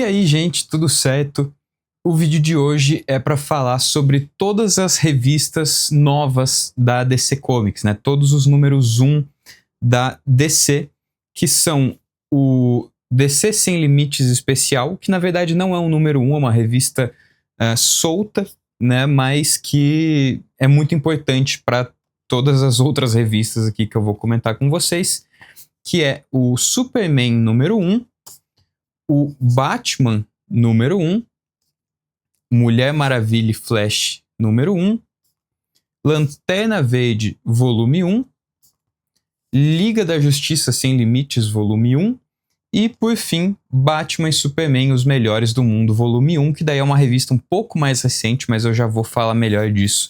E aí, gente, tudo certo? O vídeo de hoje é para falar sobre todas as revistas novas da DC Comics, né? Todos os números 1 da DC, que são o DC Sem Limites Especial, que na verdade não é um número 1, é uma revista solta, né? Mas que é muito importante para todas as outras revistas aqui que eu vou comentar com vocês, que é o Superman número 1, o Batman número 1, Mulher Maravilha e Flash número 1, Lanterna Verde volume 1, Liga da Justiça Sem Limites volume 1 e, por fim, Batman e Superman, Os Melhores do Mundo volume 1, que daí é uma revista um pouco mais recente, mas eu já vou falar melhor disso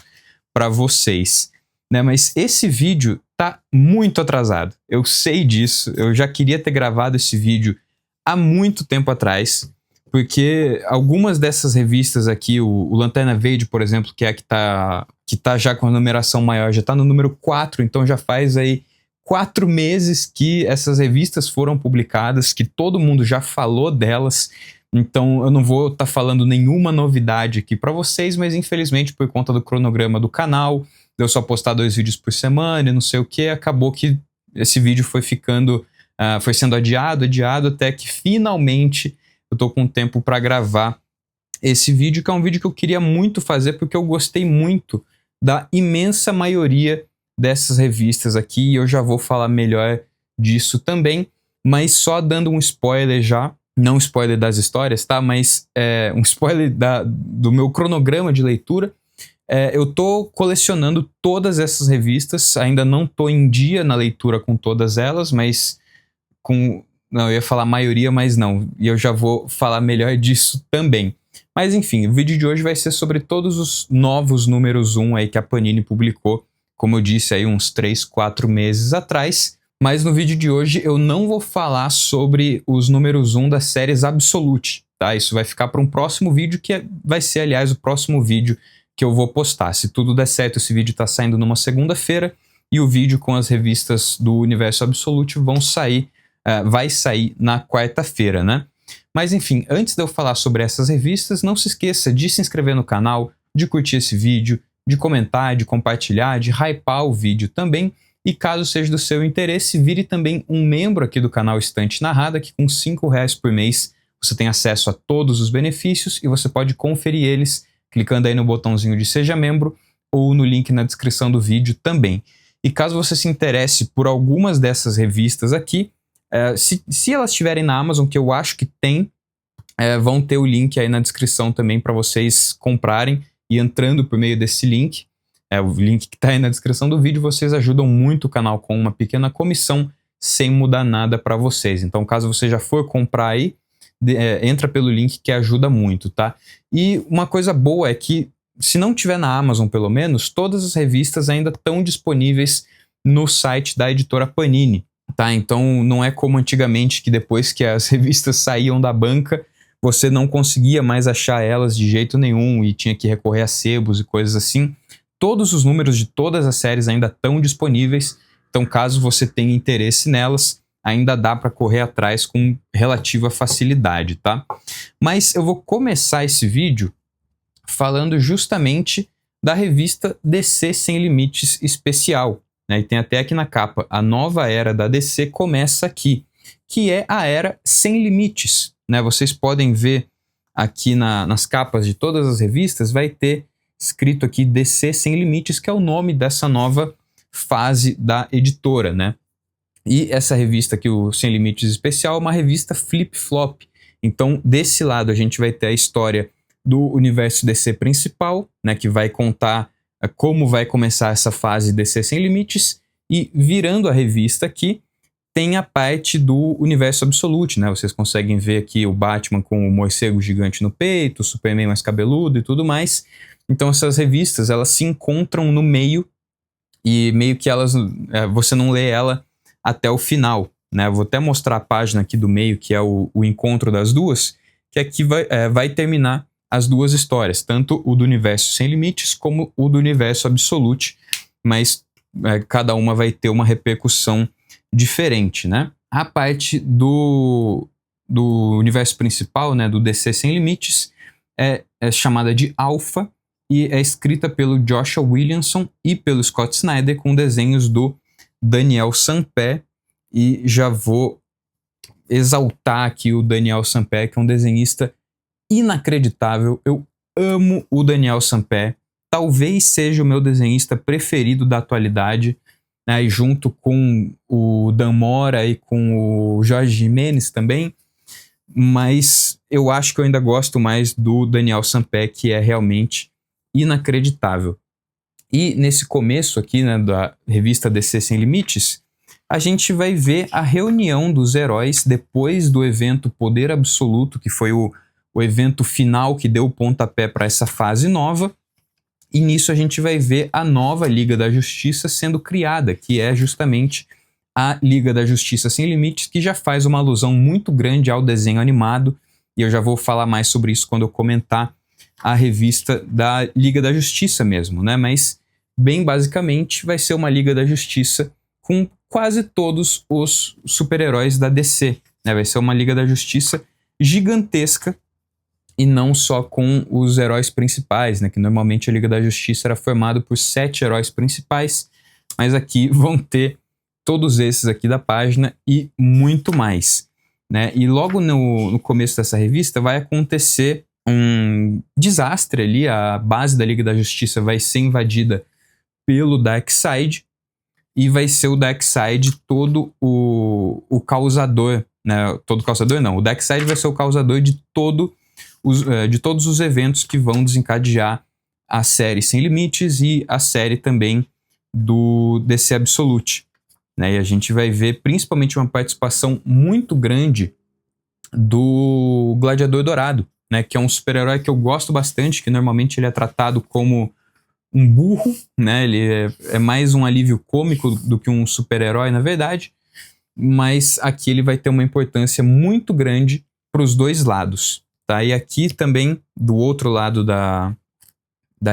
para vocês, né? Mas esse vídeo tá muito atrasado, eu sei disso, eu já queria ter gravado esse vídeo há muito tempo atrás, porque algumas dessas revistas aqui, o Lanterna Verde, por exemplo, que é a que tá já com a numeração maior, já tá no número 4, então já faz aí 4 meses que essas revistas foram publicadas, que todo mundo já falou delas, então eu não vou estar falando nenhuma novidade aqui para vocês, mas infelizmente por conta do cronograma do canal, de eu só postar 2 vídeos por semana e não sei o que, acabou que esse vídeo foi ficando, foi sendo adiado, até que finalmente eu tô com tempo para gravar esse vídeo, que é um vídeo que eu queria muito fazer, porque eu gostei muito da imensa maioria dessas revistas aqui, e eu já vou falar melhor disso também, mas só dando um spoiler já, não spoiler das histórias, tá? Mas um spoiler do meu cronograma de leitura. Eu tô colecionando todas essas revistas, ainda não tô em dia na leitura com todas elas, mas não, eu ia falar maioria, mas não, e eu já vou falar melhor disso também. Mas enfim, o vídeo de hoje vai ser sobre todos os novos números 1 aí que a Panini publicou, como eu disse aí uns 3, 4 meses atrás, mas no vídeo de hoje eu não vou falar sobre os números 1 das séries Absolute, tá? Isso vai ficar para um próximo vídeo, que vai ser, aliás, o próximo vídeo que eu vou postar. Se tudo der certo, esse vídeo tá saindo numa segunda-feira, e o vídeo com as revistas do Universo Absolute vai sair na quarta-feira, né? Mas enfim, antes de eu falar sobre essas revistas, não se esqueça de se inscrever no canal, de curtir esse vídeo, de comentar, de compartilhar, de hypar o vídeo também. E caso seja do seu interesse, vire também um membro aqui do canal Estante Narrada, que com R$5 por mês você tem acesso a todos os benefícios e você pode conferir eles clicando aí no botãozinho de Seja Membro ou no link na descrição do vídeo também. E caso você se interesse por algumas dessas revistas aqui, se elas estiverem na Amazon, que eu acho que tem, vão ter o link aí na descrição também para vocês comprarem, e entrando por meio desse link, o link que está aí na descrição do vídeo, vocês ajudam muito o canal com uma pequena comissão, sem mudar nada para vocês. Então, caso você já for comprar aí, entra pelo link que ajuda muito, tá? E uma coisa boa é que, se não tiver na Amazon pelo menos, todas as revistas ainda estão disponíveis no site da editora Panini, tá? Então não é como antigamente, que depois que as revistas saíam da banca, você não conseguia mais achar elas de jeito nenhum e tinha que recorrer a sebos e coisas assim. Todos os números de todas as séries ainda estão disponíveis, então caso você tenha interesse nelas, ainda dá para correr atrás com relativa facilidade, tá? Mas eu vou começar esse vídeo falando justamente da revista DC Sem Limites Especial, né? E tem até aqui na capa: a nova era da DC começa aqui, que é a era Sem Limites, né? Vocês podem ver aqui nas capas de todas as revistas, vai ter escrito aqui DC Sem Limites, que é o nome dessa nova fase da editora, né? E essa revista aqui, o Sem Limites Especial, é uma revista flip-flop. Então, desse lado a gente vai ter a história do universo DC principal, né, que vai contar como vai começar essa fase DC Sem Limites, e virando a revista aqui, tem a parte do Universo Absolute, né? Vocês conseguem ver aqui o Batman com o morcego gigante no peito, o Superman mais cabeludo e tudo mais. Então essas revistas, elas se encontram no meio, e meio que você não lê ela até o final, né? Eu vou até mostrar a página aqui do meio, que é o encontro das duas, que aqui vai terminar as duas histórias, tanto o do Universo Sem Limites como o do Universo Absolute, mas cada uma vai ter uma repercussão diferente, né? A parte do universo principal, né, do DC Sem Limites, é chamada de Alpha e é escrita pelo Joshua Williamson e pelo Scott Snyder, com desenhos do Daniel Sampé. E já vou exaltar aqui o Daniel Sampé, que é um desenhista inacreditável. Eu amo o Daniel Sampé. Talvez seja o meu desenhista preferido da atualidade, né, junto com o Dan Mora e com o Jorge Jimenez também. Mas eu acho que eu ainda gosto mais do Daniel Sampé, que é realmente inacreditável. E nesse começo aqui, né, da revista DC Sem Limites, a gente vai ver a reunião dos heróis depois do evento Poder Absoluto, que foi o evento final que deu o pontapé para essa fase nova. E nisso a gente vai ver a nova Liga da Justiça sendo criada, que é justamente a Liga da Justiça Sem Limites, que já faz uma alusão muito grande ao desenho animado, e eu já vou falar mais sobre isso quando eu comentar a revista da Liga da Justiça mesmo, né? Mas, bem basicamente, vai ser uma Liga da Justiça com quase todos os super-heróis da DC, né? Vai ser uma Liga da Justiça gigantesca, e não só com os heróis principais, né? Que normalmente a Liga da Justiça era formada por 7 heróis principais, mas aqui vão ter todos esses aqui da página e muito mais, né? E logo no começo dessa revista vai acontecer um desastre ali, a base da Liga da Justiça vai ser invadida pelo Darkseid, e vai ser o Darkseid todo o causador, né? Todo causador não, o Darkseid vai ser o causador de todos os eventos que vão desencadear a série Sem Limites e a série também do DC Absolute, né? E a gente vai ver principalmente uma participação muito grande do Gladiador Dourado, né? Que é um super-herói que eu gosto bastante, que normalmente ele é tratado como um burro, né? Ele é mais um alívio cômico do que um super-herói, na verdade, mas aqui ele vai ter uma importância muito grande para os dois lados, tá? E aqui também, do outro lado da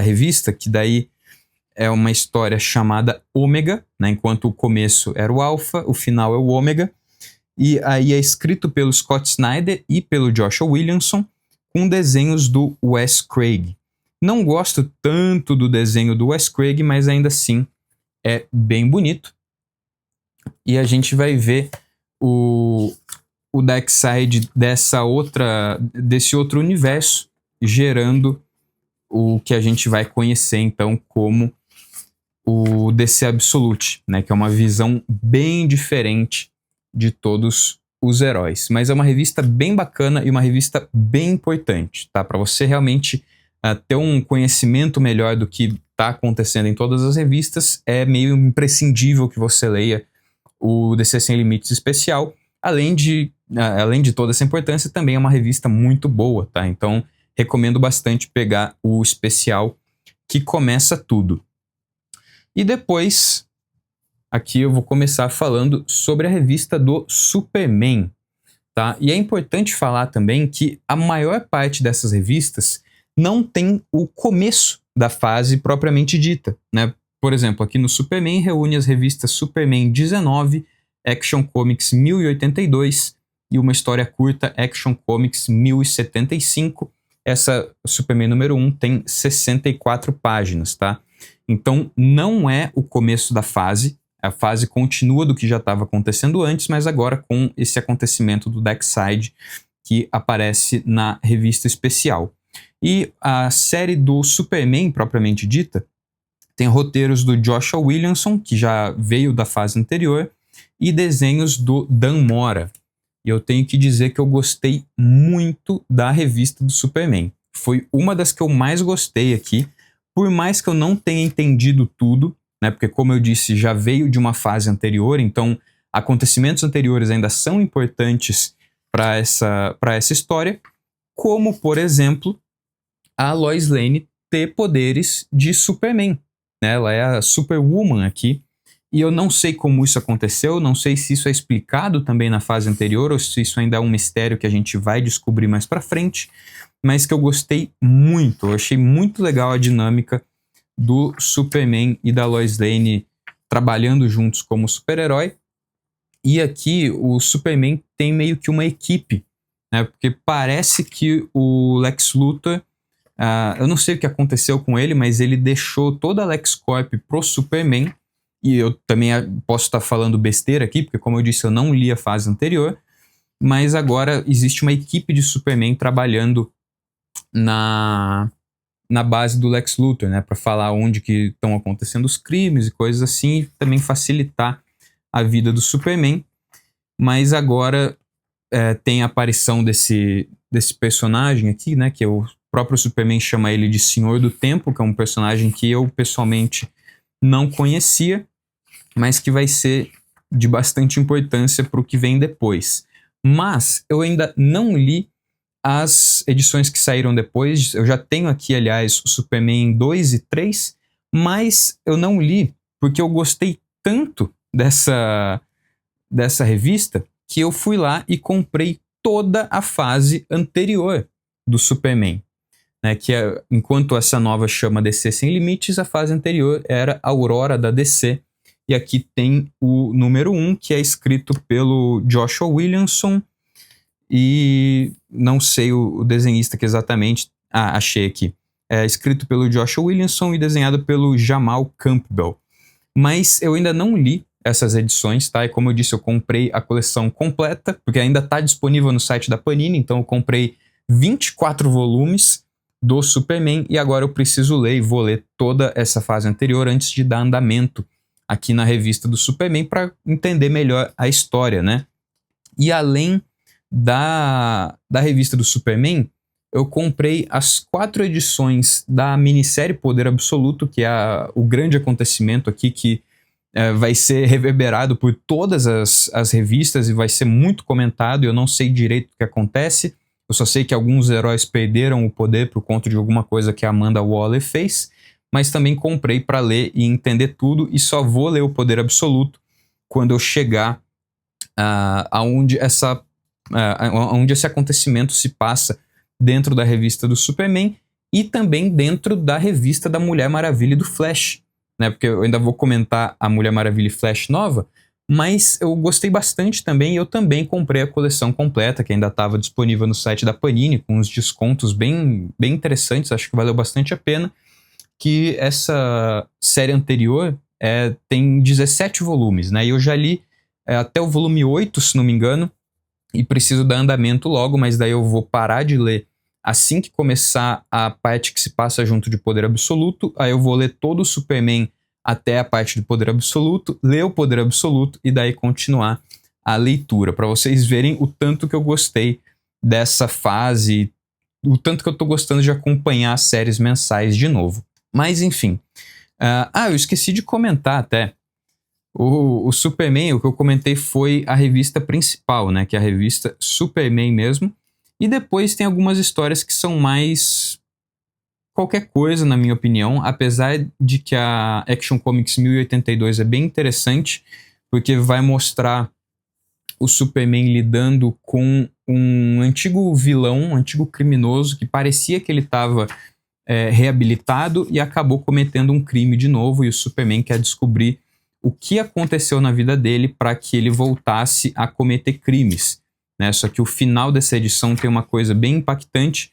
revista, que daí é uma história chamada Ômega, né? Enquanto o começo era o Alpha, o final é o Ômega, e aí é escrito pelo Scott Snyder e pelo Joshua Williamson, com desenhos do Wes Craig. Não gosto tanto do desenho do Wes Craig, mas ainda assim é bem bonito. E a gente vai ver o Darkseid desse outro universo, gerando o que a gente vai conhecer então como o DC Absolute, né, que é uma visão bem diferente de todos os heróis. Mas é uma revista bem bacana e uma revista bem importante, tá? Para você realmente ter um conhecimento melhor do que está acontecendo em todas as revistas, é meio imprescindível que você leia o DC Sem Limites especial. Além de toda essa importância, também é uma revista muito boa, tá? Então, recomendo bastante pegar o especial que começa tudo. E depois, aqui eu vou começar falando sobre a revista do Superman, tá? E é importante falar também que a maior parte dessas revistas não tem o começo da fase propriamente dita, né? Por exemplo, aqui no Superman reúne as revistas Superman 19, Action Comics 1082 e uma história curta Action Comics 1075. Essa Superman número 1 tem 64 páginas, tá? Então não é o começo da fase, a fase continua do que já estava acontecendo antes, mas agora com esse acontecimento do Darkseid que aparece na revista especial. E a série do Superman, propriamente dita, tem roteiros do Joshua Williamson, que já veio da fase anterior, e desenhos do Dan Mora. E eu tenho que dizer que eu gostei muito da revista do Superman. Foi uma das que eu mais gostei aqui, por mais que eu não tenha entendido tudo, né? Porque, como eu disse, já veio de uma fase anterior, então acontecimentos anteriores ainda são importantes para essa história, como, por exemplo, a Lois Lane ter poderes de Superman, né? Ela é a Superwoman aqui, e eu não sei como isso aconteceu, não sei se isso é explicado também na fase anterior, ou se isso ainda é um mistério que a gente vai descobrir mais pra frente, mas que eu gostei muito, eu achei muito legal a dinâmica do Superman e da Lois Lane trabalhando juntos como super-herói. E aqui o Superman tem meio que uma equipe, né? Porque parece que o Lex Luthor, eu não sei o que aconteceu com ele, mas ele deixou toda a LexCorp pro Superman, e eu também posso estar falando besteira aqui, porque como eu disse, eu não li a fase anterior, mas agora existe uma equipe de Superman trabalhando na base do Lex Luthor, né, para falar onde que estão acontecendo os crimes e coisas assim, e também facilitar a vida do Superman. Mas agora tem a aparição desse personagem aqui, né, que o próprio Superman chama ele de Senhor do Tempo, que é um personagem que eu pessoalmente não conhecia, mas que vai ser de bastante importância para o que vem depois. Mas eu ainda não li as edições que saíram depois. Eu já tenho aqui, aliás, o Superman 2 e 3, mas eu não li porque eu gostei tanto dessa revista que eu fui lá e comprei toda a fase anterior do Superman. Né, que enquanto essa nova chama DC Sem Limites, a fase anterior era Aurora da DC. E aqui tem o número 1, que é escrito pelo Joshua Williamson, e não sei o desenhista que exatamente... achei aqui. É escrito pelo Joshua Williamson e desenhado pelo Jamal Campbell. Mas eu ainda não li essas edições, tá? E como eu disse, eu comprei a coleção completa, porque ainda está disponível no site da Panini, então eu comprei 24 volumes do Superman, e agora eu preciso ler e vou ler toda essa fase anterior antes de dar andamento aqui na revista do Superman para entender melhor a história, né? E além da revista do Superman, eu comprei as 4 edições da minissérie Poder Absoluto, que é o grande acontecimento aqui que vai ser reverberado por todas as revistas e vai ser muito comentado. Eu não sei direito o que acontece. Eu só sei que alguns heróis perderam o poder por conta de alguma coisa que a Amanda Waller fez, mas também comprei para ler e entender tudo, e só vou ler o Poder Absoluto quando eu chegar aonde esse acontecimento se passa dentro da revista do Superman e também dentro da revista da Mulher Maravilha e do Flash, né? Porque eu ainda vou comentar a Mulher Maravilha e Flash nova, mas eu gostei bastante também, e eu também comprei a coleção completa, que ainda estava disponível no site da Panini, com uns descontos bem interessantes, acho que valeu bastante a pena, que essa série anterior tem 17 volumes, né? E eu já li até o volume 8, se não me engano, e preciso dar andamento logo, mas daí eu vou parar de ler assim que começar a parte que se passa junto de Poder Absoluto, aí eu vou ler todo o Superman até a parte do Poder Absoluto, ler o Poder Absoluto e daí continuar a leitura, para vocês verem o tanto que eu gostei dessa fase, o tanto que eu tô gostando de acompanhar as séries mensais de novo. Mas enfim, eu esqueci de comentar até, o Superman, o que eu comentei foi a revista principal, né, que é a revista Superman mesmo, e depois tem algumas histórias que são mais qualquer coisa, na minha opinião, apesar de que a Action Comics 1082 é bem interessante, porque vai mostrar o Superman lidando com um antigo vilão, um antigo criminoso, que parecia que ele estava reabilitado e acabou cometendo um crime de novo, e o Superman quer descobrir o que aconteceu na vida dele para que ele voltasse a cometer crimes, né? Só que o final dessa edição tem uma coisa bem impactante,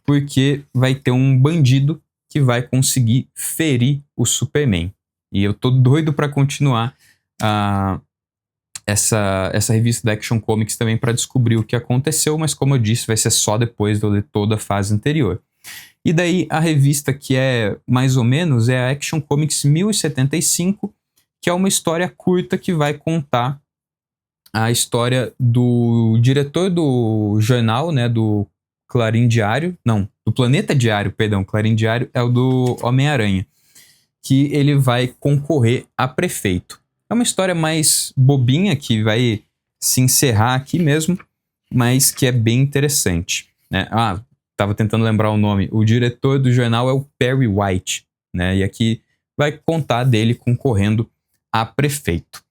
porque vai ter um bandido que vai conseguir ferir o Superman. E eu tô doido para continuar essa revista da Action Comics também para descobrir o que aconteceu, mas como eu disse, vai ser só depois de eu ler toda a fase anterior. E daí a revista que é mais ou menos é a Action Comics 1075, que é uma história curta que vai contar a história do diretor do jornal, né, do Clarim Diário, não, do Planeta Diário, perdão, Clarim Diário é o do Homem-Aranha, que ele vai concorrer a prefeito. É uma história mais bobinha que vai se encerrar aqui mesmo, mas que é bem interessante, né? Tava tentando lembrar o nome. O diretor do jornal é o Perry White, né? E aqui vai contar dele concorrendo a prefeito.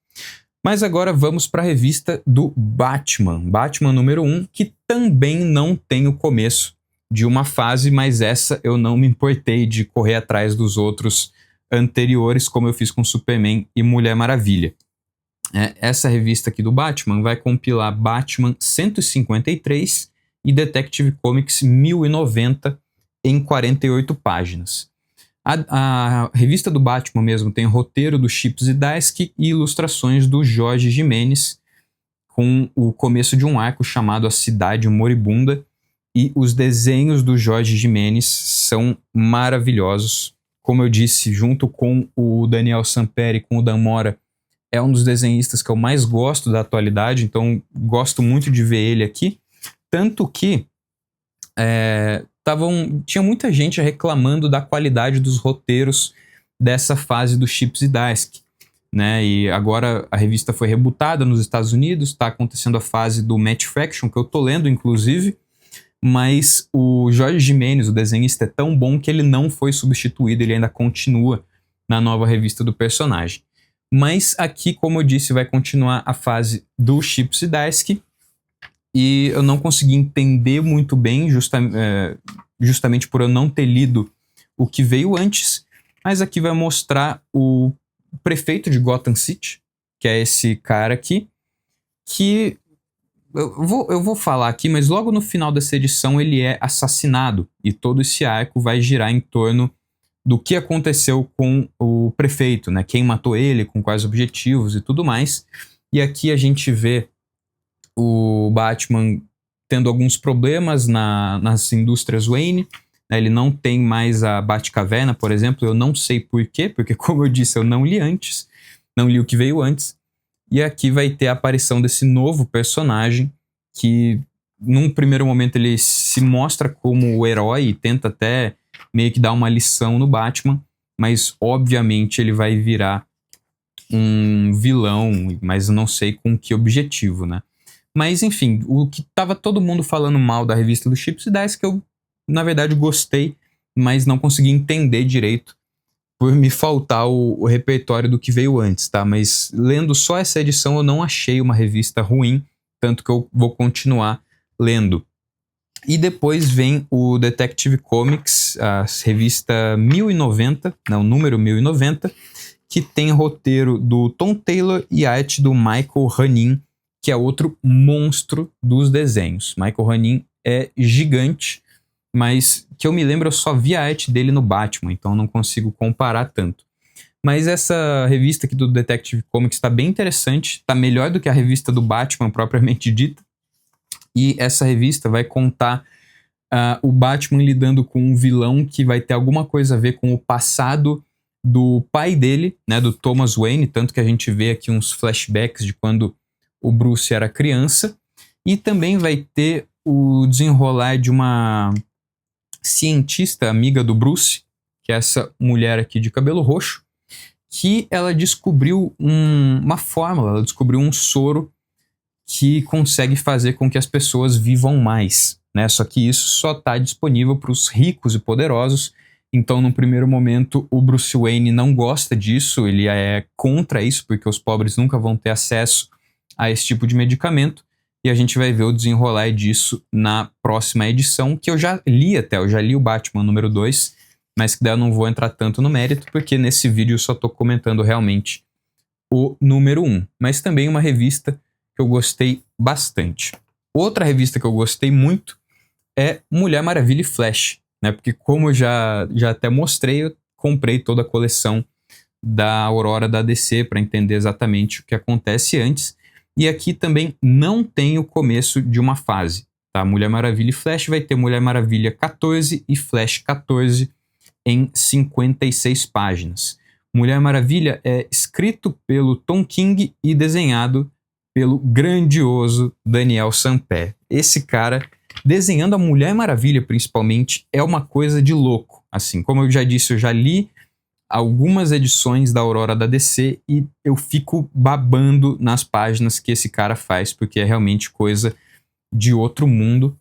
Mas agora vamos para a revista do Batman. Batman número 1, que também não tem o começo de uma fase, mas essa eu não me importei de correr atrás dos outros anteriores, como eu fiz com Superman e Mulher Maravilha. Essa revista aqui do Batman vai compilar Batman 153 e Detective Comics 1090 em 48 páginas. A revista do Batman mesmo tem roteiro do Chip Zdarsky e ilustrações do Jorge Jimenez, com o começo de um arco chamado A Cidade Moribunda, e os desenhos do Jorge Jimenez são maravilhosos. Como eu disse, junto com o Daniel Sampere e com o Dan Mora, é um dos desenhistas que eu mais gosto da atualidade, então gosto muito de ver ele aqui. Tanto que tinha muita gente reclamando da qualidade dos roteiros dessa fase do Chip Zdarsky, né? E agora a revista foi rebootada nos Estados Unidos, está acontecendo a fase do Matt Fraction, que eu tô lendo, inclusive, mas o Jorge Jimenez, o desenhista, é tão bom que ele não foi substituído, ele ainda continua na nova revista do personagem. Mas aqui, como eu disse, vai continuar a fase do Chip Zdarsky, e eu não consegui entender muito bem, justamente por eu não ter lido o que veio antes, mas aqui vai mostrar o prefeito de Gotham City, que é esse cara aqui, que eu vou falar aqui, mas logo no final dessa edição ele é assassinado, e todo esse arco vai girar em torno do que aconteceu com o prefeito, né? Quem matou ele, com quais objetivos e tudo mais. E aqui a gente vê o Batman tendo alguns problemas nas indústrias Wayne, né? Ele não tem mais a Batcaverna, por exemplo. Eu não sei por quê, porque como eu disse, eu não li antes, não li o que veio antes. E aqui vai ter a aparição desse novo personagem que, num primeiro momento, ele se mostra como o herói e tenta até meio que dar uma lição no Batman, mas obviamente ele vai virar um vilão, mas não sei com que objetivo, né? Mas enfim, o que tava todo mundo falando mal da revista do Chip Zdarsky, que eu na verdade gostei, mas não consegui entender direito por me faltar o repertório do que veio antes, tá? Mas lendo só essa edição eu não achei uma revista ruim, tanto que eu vou continuar lendo. E depois vem o Detective Comics, a revista 1090, não, número 1090, que tem roteiro do Tom Taylor e arte do Michael Hanin, que é outro monstro dos desenhos. Michael Hanin é gigante, mas que eu me lembro eu só vi a arte dele no Batman, então não consigo comparar tanto. Mas essa revista aqui do Detective Comics está bem interessante, está melhor do que a revista do Batman propriamente dita. E essa revista vai contar o Batman lidando com um vilão que vai ter alguma coisa a ver com o passado do pai dele, né, do Thomas Wayne, tanto que a gente vê aqui uns flashbacks de quando o Bruce era criança. E também vai ter o desenrolar de uma cientista amiga do Bruce, que é essa mulher aqui de cabelo roxo, que ela descobriu uma fórmula, ela descobriu um soro que consegue fazer com que as pessoas vivam mais, né? Só que isso só está disponível para os ricos e poderosos. Então, no primeiro momento, o Bruce Wayne não gosta disso, ele é contra isso, porque os pobres nunca vão ter acesso a esse tipo de medicamento. E a gente vai ver o desenrolar disso na próxima edição, que eu já li até, eu já li o Batman número 2, mas que daí eu não vou entrar tanto no mérito, porque nesse vídeo eu só estou comentando realmente o número 1. Mas também uma revista que eu gostei bastante. Outra revista que eu gostei muito é Mulher Maravilha e Flash, né? Porque como eu já até mostrei, eu comprei toda a coleção da Aurora da DC para entender exatamente o que acontece antes. E aqui também não tem o começo de uma fase, tá? Mulher Maravilha e Flash vai ter Mulher Maravilha 14 e Flash 14 em 56 páginas. Mulher Maravilha é escrito pelo Tom King e desenhado pelo grandioso Daniel Sampere. Esse cara, desenhando a Mulher Maravilha principalmente, é uma coisa de louco. Assim, como eu já disse, eu já li algumas edições da Aurora da DC e eu fico babando nas páginas que esse cara faz, porque é realmente coisa de outro mundo.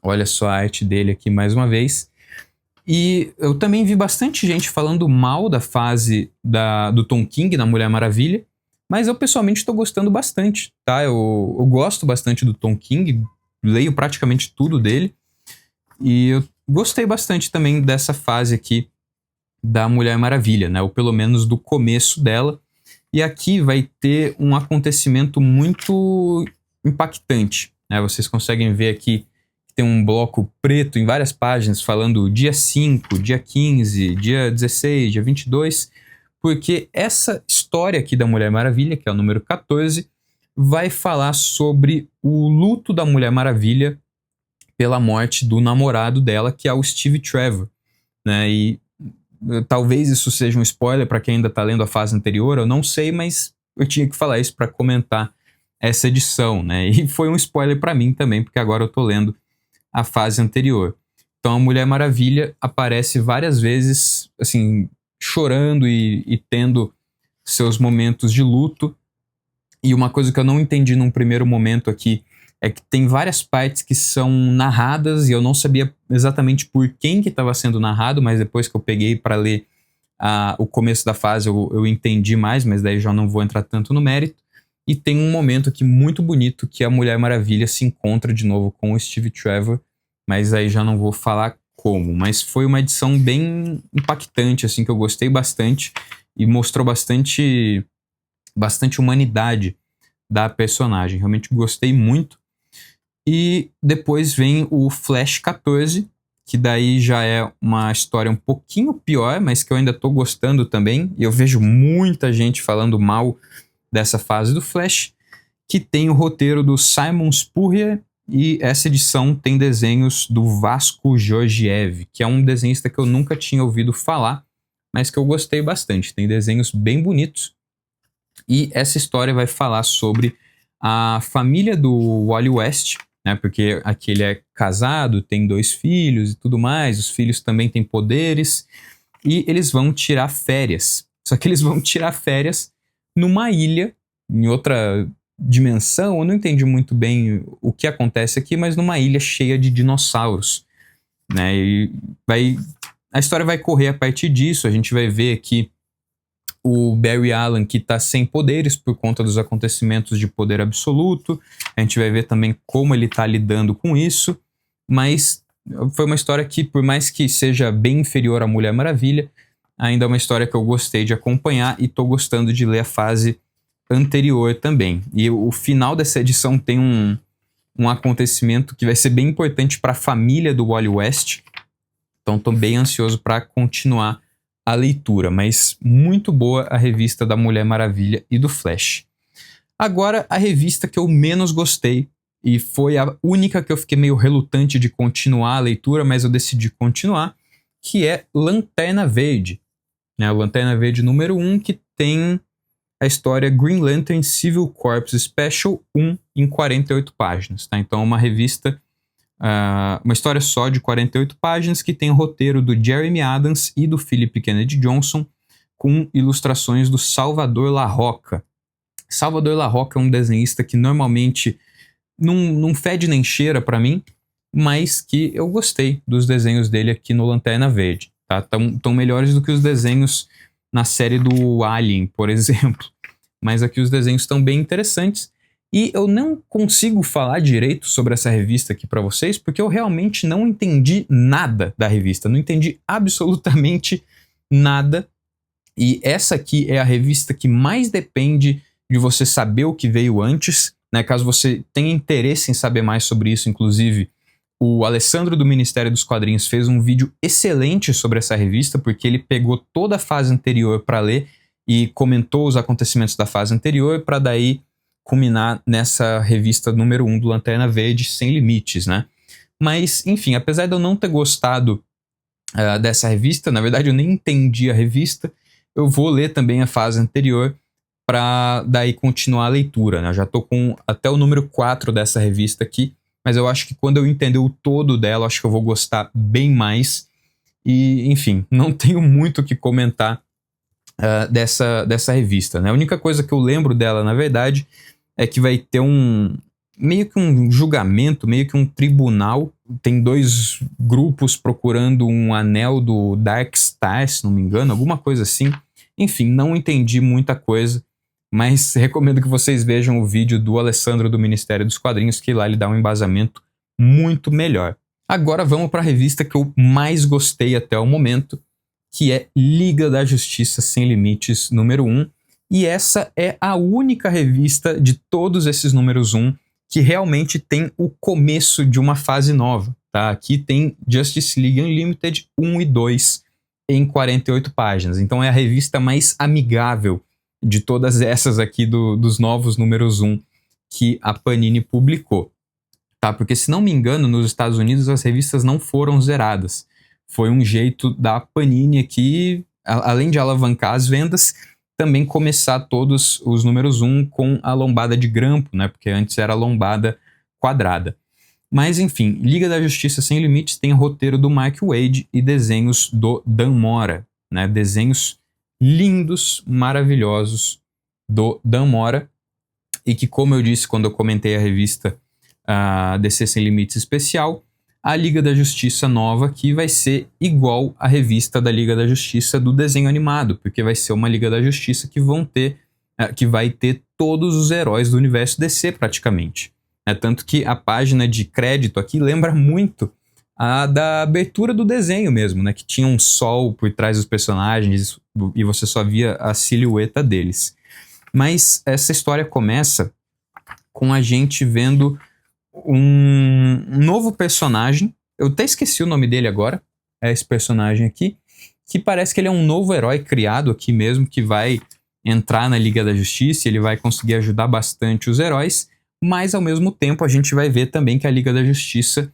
Olha só a arte dele aqui mais uma vez. E eu também vi bastante gente falando mal da fase do Tom King na Mulher Maravilha, mas eu pessoalmente estou gostando bastante, tá? Eu gosto bastante do Tom King, leio praticamente tudo dele, e eu gostei bastante também dessa fase aqui da Mulher Maravilha, né? Ou pelo menos do começo dela. E aqui vai ter um acontecimento muito impactante, né? Vocês conseguem ver aqui tem um bloco preto em várias páginas falando dia 5, dia 15, dia 16, dia 22, porque essa história aqui da Mulher Maravilha, que é o número 14, vai falar sobre o luto da Mulher Maravilha pela morte do namorado dela, que é o Steve Trevor, né? E talvez isso seja um spoiler para quem ainda tá lendo a fase anterior, eu não sei, mas eu tinha que falar isso para comentar essa edição, né? E foi um spoiler para mim também, porque agora eu tô lendo a fase anterior. Então a Mulher Maravilha aparece várias vezes, assim, chorando e tendo seus momentos de luto. E uma coisa que eu não entendi num primeiro momento aqui é que tem várias partes que são narradas e eu não sabia exatamente por quem que estava sendo narrado, mas depois que eu peguei para ler o começo da fase eu entendi mais, mas daí já não vou entrar tanto no mérito. E tem um momento aqui muito bonito que a Mulher Maravilha se encontra de novo com o Steve Trevor, mas aí já não vou falar como. Mas foi uma edição bem impactante, assim, que eu gostei bastante e mostrou bastante humanidade da personagem. Realmente gostei muito. E depois vem o Flash 14, que daí já é uma história um pouquinho pior, mas que eu ainda tô gostando também. E eu vejo muita gente falando mal dessa fase do Flash, que tem o roteiro do Simon Spurrier, e essa edição tem desenhos do Vasco Georgiev, que é um desenhista que eu nunca tinha ouvido falar, mas que eu gostei bastante. Tem desenhos bem bonitos. E essa história vai falar sobre a família do Wally West, né? Porque aqui ele é casado, tem 2 filhos e tudo mais. Os filhos também têm poderes. E eles vão tirar férias. Só que eles vão tirar férias numa ilha, em outra dimensão. Eu não entendi muito bem o que acontece aqui, mas numa ilha cheia de dinossauros, né? E a história vai correr a partir disso. A gente vai ver aqui o Barry Allen, que está sem poderes por conta dos acontecimentos de poder absoluto. A gente vai ver também como ele está lidando com isso. Mas foi uma história que, por mais que seja bem inferior à Mulher Maravilha, ainda é uma história que eu gostei de acompanhar e estou gostando de ler a fase anterior também. E o final dessa edição tem um acontecimento que vai ser bem importante para a família do Wally West. Então estou bem ansioso para continuar a leitura, mas muito boa a revista da Mulher Maravilha e do Flash. Agora, a revista que eu menos gostei, e foi a única que eu fiquei meio relutante de continuar a leitura, mas eu decidi continuar, que é Lanterna Verde. Né? O Lanterna Verde número 1, que tem a história Green Lantern Civil Corps Special 1 em 48 páginas. Tá? Então é uma revista, uma história só de 48 páginas que tem o roteiro do Jeremy Adams e do Philip Kennedy Johnson, com ilustrações do Salvador Larroca. Salvador Larroca é um desenhista que normalmente não fede nem cheira para mim, mas que eu gostei dos desenhos dele aqui no Lanterna Verde. Tá? Tão melhores do que os desenhos na série do Alien, por exemplo. Mas aqui os desenhos estão bem interessantes. E eu não consigo falar direito sobre essa revista aqui para vocês, porque eu realmente não entendi nada da revista. Não entendi absolutamente nada. E essa aqui é a revista que mais depende de você saber o que veio antes. Né? Caso você tenha interesse em saber mais sobre isso, inclusive, o Alessandro do Ministério dos Quadrinhos fez um vídeo excelente sobre essa revista, porque ele pegou toda a fase anterior para ler e comentou os acontecimentos da fase anterior para daí culminar nessa revista número 1 do Lanterna Verde, Sem Limites, né? Mas, enfim, apesar de eu não ter gostado dessa revista, na verdade eu nem entendi a revista, eu vou ler também a fase anterior para daí continuar a leitura, né? Eu já tô com até o número 4 dessa revista aqui, mas eu acho que quando eu entender o todo dela, acho que eu vou gostar bem mais. E, enfim, não tenho muito o que comentar dessa revista, né? A única coisa que eu lembro dela, na verdade, é que vai ter meio que um julgamento, meio que um tribunal. Tem 2 grupos procurando um anel do Darkstar, se não me engano, alguma coisa assim. Enfim, não entendi muita coisa, mas recomendo que vocês vejam o vídeo do Alessandro do Ministério dos Quadrinhos, que lá ele dá um embasamento muito melhor. Agora vamos para a revista que eu mais gostei até o momento, que é Liga da Justiça Sem Limites, número 1. E essa é a única revista de todos esses números 1 que realmente tem o começo de uma fase nova, tá? Aqui tem Justice League Unlimited 1 e 2 em 48 páginas. Então é a revista mais amigável de todas essas aqui dos novos números 1 que a Panini publicou. Tá? Porque, se não me engano, nos Estados Unidos as revistas não foram zeradas. Foi um jeito da Panini aqui, além de alavancar as vendas, também começar todos os números 1 com a lombada de grampo, né? Porque antes era a lombada quadrada. Mas, enfim, Liga da Justiça Sem Limites tem roteiro do Mark Waid e desenhos do Dan Mora, né? Desenhos lindos, maravilhosos do Dan Mora, e que, como eu disse quando eu comentei a revista DC Sem Limites especial, a Liga da Justiça nova aqui vai ser igual à revista da Liga da Justiça do desenho animado, porque vai ser uma Liga da Justiça que vai ter todos os heróis do universo DC praticamente. Tanto que a página de crédito aqui lembra muito a da abertura do desenho mesmo, né? Que tinha um sol por trás dos personagens e você só via a silhueta deles. Mas essa história começa com a gente vendo um novo personagem. Eu até esqueci o nome dele agora. É esse personagem aqui, que parece que ele é um novo herói criado aqui mesmo, que vai entrar na Liga da Justiça, ele vai conseguir ajudar bastante os heróis, mas ao mesmo tempo a gente vai ver também que a Liga da Justiça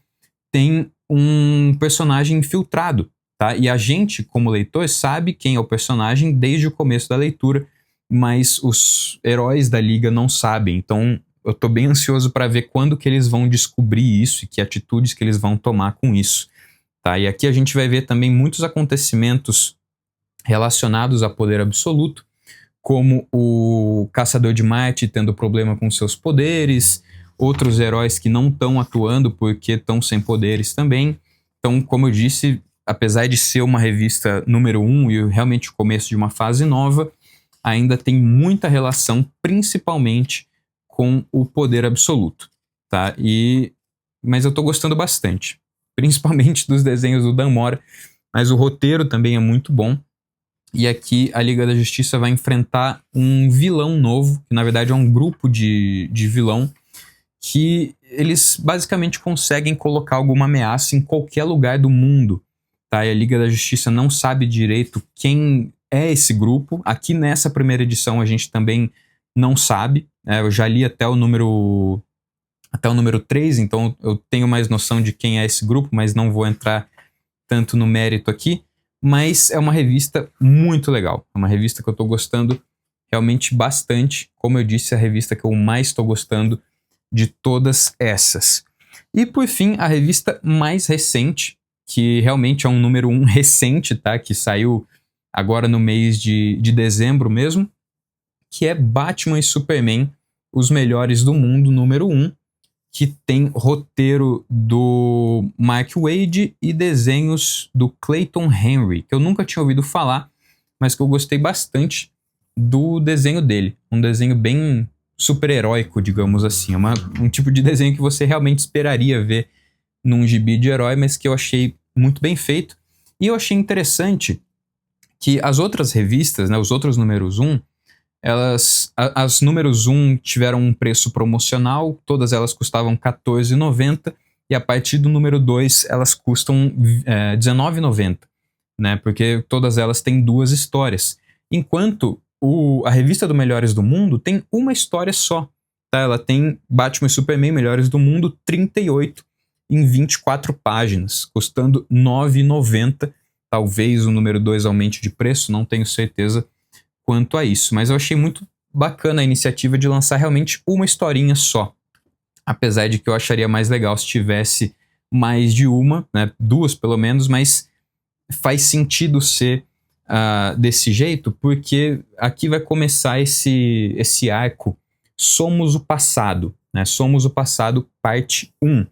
tem um personagem infiltrado, tá? E a gente, como leitor, sabe quem é o personagem desde o começo da leitura, mas os heróis da Liga não sabem. Então eu tô bem ansioso para ver quando que eles vão descobrir isso e que atitudes que eles vão tomar com isso, tá? E aqui a gente vai ver também muitos acontecimentos relacionados a poder absoluto, como o Caçador de Marte tendo problema com seus poderes, outros heróis que não estão atuando porque estão sem poderes também. Então, como eu disse, apesar de ser uma revista número 1 e realmente o começo de uma fase nova, ainda tem muita relação, principalmente com o poder absoluto, tá? Mas eu tô gostando bastante, principalmente dos desenhos do Dan Mora, mas o roteiro também é muito bom. E aqui a Liga da Justiça vai enfrentar um vilão novo, que na verdade é um grupo de vilão, que eles basicamente conseguem colocar alguma ameaça em qualquer lugar do mundo, tá? E a Liga da Justiça não sabe direito quem é esse grupo. Aqui nessa primeira edição a gente também não sabe, eu já li até o número 3, então eu tenho mais noção de quem é esse grupo, mas não vou entrar tanto no mérito aqui. Mas é uma revista muito legal, é uma revista que eu tô gostando realmente bastante. Como eu disse, é a revista que eu mais estou gostando de todas essas. E por fim, a revista mais recente, que realmente é um número 1 recente, tá? Que saiu agora no mês de dezembro mesmo, que é Batman e Superman, Os Melhores do Mundo, número 1, que tem roteiro do Mark Waid e desenhos do Clayton Henry, que eu nunca tinha ouvido falar, mas que eu gostei bastante do desenho dele. Um desenho bem super-heróico, digamos assim. Um tipo de desenho que você realmente esperaria ver num gibi de herói, mas que eu achei muito bem feito. E eu achei interessante que as outras revistas, né, os outros números 1, as números 1 tiveram um preço promocional, todas elas custavam R$14,90, e a partir do número 2 elas custam R$19,90, né? Porque todas elas têm 2 histórias. Enquanto a revista do Melhores do Mundo tem uma história só, tá? Ela tem Batman e Superman Melhores do Mundo 38 em 24 páginas, custando R$9,90. Talvez o número 2 aumente de preço, não tenho certeza quanto a isso, mas eu achei muito bacana a iniciativa de lançar realmente uma historinha só, apesar de que eu acharia mais legal se tivesse mais de uma, né, 2 pelo menos, mas faz sentido ser desse jeito, porque aqui vai começar esse arco Somos o Passado, né, Somos o Passado parte 1,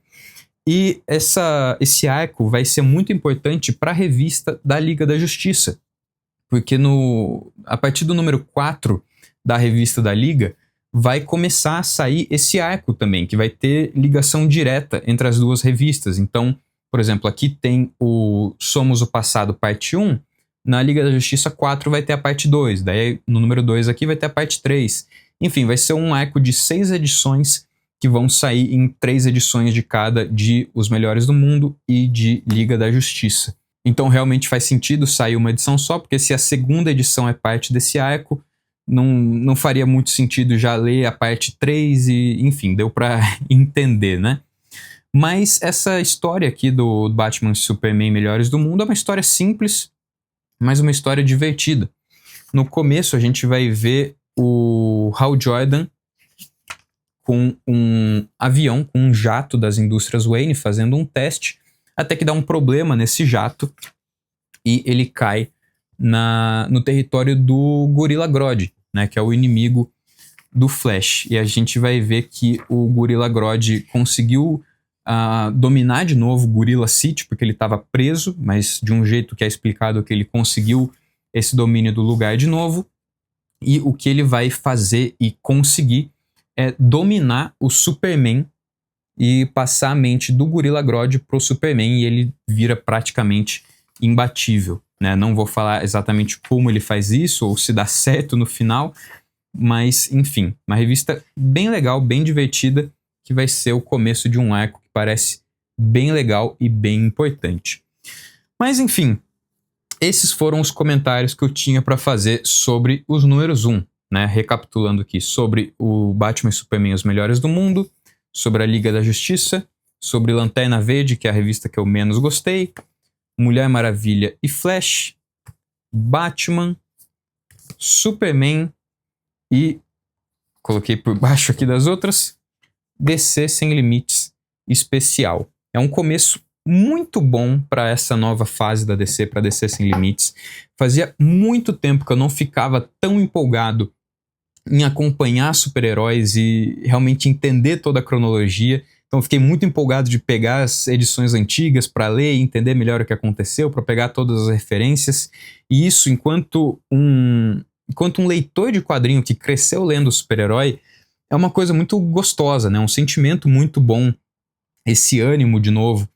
e esse arco vai ser muito importante para a revista da Liga da Justiça, porque a partir do número 4 da revista da Liga, vai começar a sair esse arco também, que vai ter ligação direta entre as duas revistas. Então, por exemplo, aqui tem o Somos o Passado parte 1, na Liga da Justiça 4 vai ter a parte 2, daí no número 2 aqui vai ter a parte 3. Enfim, vai ser um arco de 6 edições que vão sair em 3 edições de cada de Os Melhores do Mundo e de Liga da Justiça. Então realmente faz sentido sair uma edição só, porque se a segunda edição é parte desse arco, não faria muito sentido já ler a parte 3 e, enfim, deu pra entender, né? Mas essa história aqui do Batman e Superman Melhores do Mundo é uma história simples, mas uma história divertida. No começo a gente vai ver o Hal Jordan com um avião, com um jato das indústrias Wayne, fazendo um teste, até que dá um problema nesse jato e ele cai no território do Gorilla Grodd, né, que é o inimigo do Flash. E a gente vai ver que o Gorilla Grodd conseguiu dominar de novo Gorilla City, porque ele estava preso, mas de um jeito que é explicado que ele conseguiu esse domínio do lugar de novo. E o que ele vai fazer e conseguir é dominar o Superman e passar a mente do Gorilla Grodd pro Superman, e ele vira praticamente imbatível, né? Não vou falar exatamente como ele faz isso ou se dá certo no final, mas enfim, uma revista bem legal, bem divertida, que vai ser o começo de um arco que parece bem legal e bem importante. Mas enfim, esses foram os comentários que eu tinha para fazer sobre os números 1, né? Recapitulando aqui, sobre o Batman e Superman Os Melhores do Mundo, sobre a Liga da Justiça, sobre Lanterna Verde, que é a revista que eu menos gostei, Mulher Maravilha e Flash, Batman, Superman e, coloquei por baixo aqui das outras, DC Sem Limites Especial. É um começo muito bom para essa nova fase da DC, para DC Sem Limites. Fazia muito tempo que eu não ficava tão empolgado em acompanhar super-heróis e realmente entender toda a cronologia. Então fiquei muito empolgado de pegar as edições antigas para ler e entender melhor o que aconteceu, para pegar todas as referências. E isso, enquanto um leitor de quadrinho que cresceu lendo super-herói, é uma coisa muito gostosa, né? Um sentimento muito bom, esse ânimo de novo,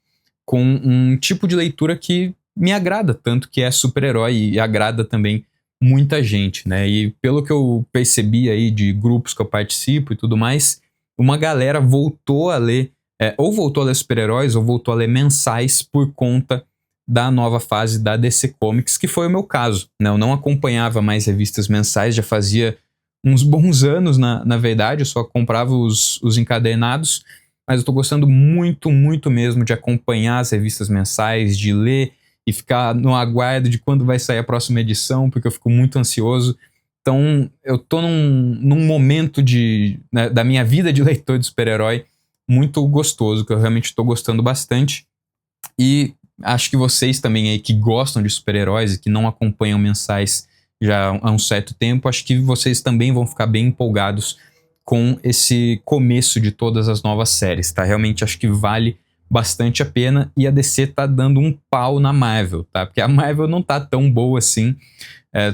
com um tipo de leitura que me agrada tanto, que é super-herói, e agrada também muita gente, né? E pelo que eu percebi aí de grupos que eu participo e tudo mais, uma galera voltou a ler, ou voltou a ler super-heróis, ou voltou a ler mensais por conta da nova fase da DC Comics, que foi o meu caso, né? Eu não acompanhava mais revistas mensais, já fazia uns bons anos, na verdade, eu só comprava os encadernados, mas eu tô gostando muito, muito mesmo de acompanhar as revistas mensais, de ler e ficar no aguardo de quando vai sair a próxima edição, porque eu fico muito ansioso. Então, eu tô num momento né, da minha vida de leitor de super-herói muito gostoso, que eu realmente estou gostando bastante. E acho que vocês também aí que gostam de super-heróis e que não acompanham mensais já há um certo tempo, acho que vocês também vão ficar bem empolgados com esse começo de todas as novas séries, tá? Realmente acho que vale bastante a pena, e a DC tá dando um pau na Marvel, tá? Porque a Marvel não tá tão boa assim.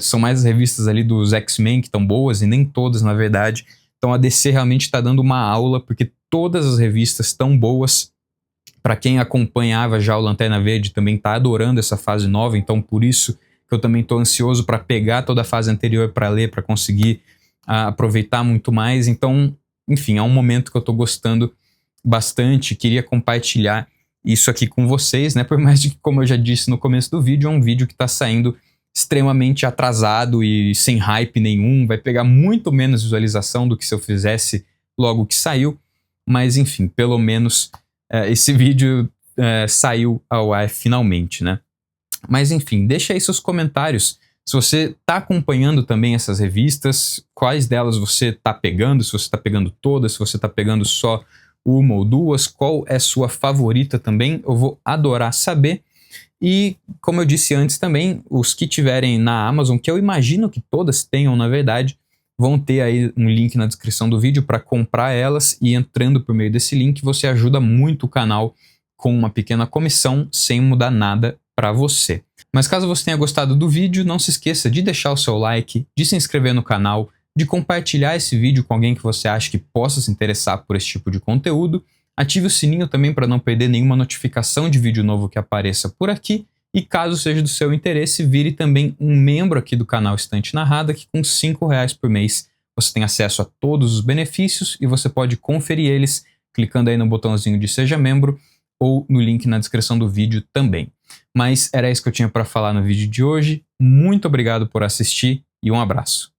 São mais as revistas ali dos X-Men que estão boas, e nem todas, na verdade. Então a DC realmente está dando uma aula, porque todas as revistas estão boas. Para quem acompanhava já o Lanterna Verde, também tá adorando essa fase nova, então por isso que eu também tô ansioso para pegar toda a fase anterior para ler, para conseguir aproveitar muito mais. Então, enfim, é um momento que eu tô gostando bastante, queria compartilhar isso aqui com vocês, né? Por mais de que, como eu já disse no começo do vídeo, é um vídeo que tá saindo extremamente atrasado e sem hype nenhum, vai pegar muito menos visualização do que se eu fizesse logo que saiu, mas enfim, pelo menos esse vídeo saiu ao ar finalmente, né? Mas enfim, deixa aí seus comentários, se você tá acompanhando também essas revistas, quais delas você tá pegando, se você tá pegando todas, se você tá pegando só uma ou duas, qual é sua favorita também, eu vou adorar saber. E, como eu disse antes também, os que tiverem na Amazon, que eu imagino que todas tenham, na verdade, vão ter aí um link na descrição do vídeo para comprar elas, e entrando por meio desse link você ajuda muito o canal com uma pequena comissão, sem mudar nada para você. Mas caso você tenha gostado do vídeo, não se esqueça de deixar o seu like, de se inscrever no canal, de compartilhar esse vídeo com alguém que você acha que possa se interessar por esse tipo de conteúdo. Ative o sininho também para não perder nenhuma notificação de vídeo novo que apareça por aqui. E caso seja do seu interesse, vire também um membro aqui do canal Estante Narrada, que com R$5 por mês você tem acesso a todos os benefícios e você pode conferir eles clicando aí no botãozinho de Seja Membro ou no link na descrição do vídeo também. Mas era isso que eu tinha para falar no vídeo de hoje. Muito obrigado por assistir e um abraço.